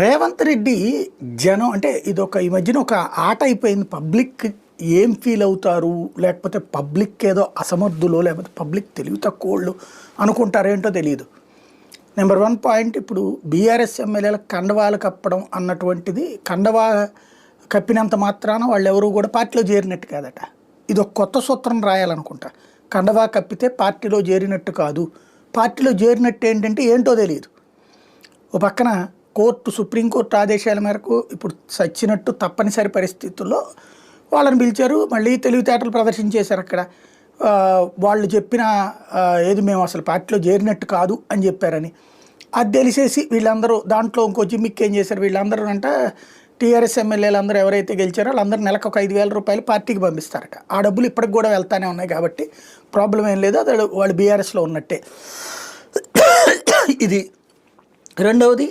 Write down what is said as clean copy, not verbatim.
రేవంత్ రెడ్డి జనం అంటే ఇదొక ఈ మధ్యన ఒక ఆట అయిపోయింది. పబ్లిక్ ఏం ఫీల్ అవుతారు, లేకపోతే పబ్లిక్ ఏదో అసమర్థులో లేకపోతే పబ్లిక్ తెలివి తక్కువోళ్ళు అనుకుంటారేంటో తెలియదు. నెంబర్ 1 పాయింట్, ఇప్పుడు బీఆర్ఎస్ ఎమ్మెల్యేలకు కండవాలు కప్పడం అన్నటువంటిది, కండవా కప్పినంత మాత్రాన వాళ్ళు ఎవరు కూడా పార్టీలో చేరినట్టు కాదట. ఇది ఒక కొత్త సూత్రం రాయాలనుకుంటా. కండవా కప్పితే పార్టీలో చేరినట్టు కాదు, పార్టీలో చేరినట్టు ఏంటో తెలియదు. ఓ పక్కన సుప్రీంకోర్టు ఆదేశాల మేరకు ఇప్పుడు సచ్చినట్టు తప్పనిసరి పరిస్థితుల్లో వాళ్ళని పిలిచారు, మళ్ళీ తెలివితేటలు ప్రదర్శించేశారు అక్కడ. వాళ్ళు చెప్పిన ఏది మేము అసలు పార్టీలో చేరినట్టు కాదు అని చెప్పారని అది తెలిసేసి వీళ్ళందరూ దాంట్లో ఇంకో జిమ్మిక్ ఏం చేశారు, వీళ్ళందరూ అంట టీఆర్ఎస్ ఎమ్మెల్యేలు అందరూ ఎవరైతే గెలిచారో వాళ్ళందరూ నెలకు ఒక 5,000 రూపాయలు పార్టీకి పంపిస్తారట. ఆ డబ్బులు ఇప్పటికి కూడా వెళ్తానే ఉన్నాయి కాబట్టి ప్రాబ్లం ఏం లేదు, అది వాళ్ళు బీఆర్ఎస్లో ఉన్నట్టే. ఇది రెండవది,